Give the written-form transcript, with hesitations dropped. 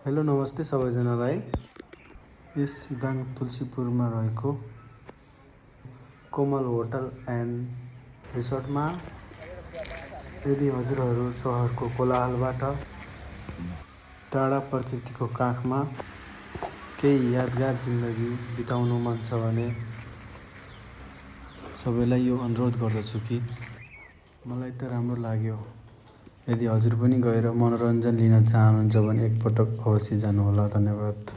Hello नमस्ते सबैजनालाई। यस सिदाङ तुलसीपुरमा रहेको कोमल होटल एन्ड रिसोर्टमा यदि हजुरहरू सहरको कोलाहलबाट टाढा प्रकृतिको काखमा केही यादगार जिन्दगी बिताउनु मन छ भने सबैलाई यो अनुरोध गर्दछु कि मलाई त राम्रो लाग्यो। यदि हजुर पनि गएर मनोरञ्जन लिन चाहनुहुन्छ भने एकपटक अवश्य जानुहोला। धन्यवाद।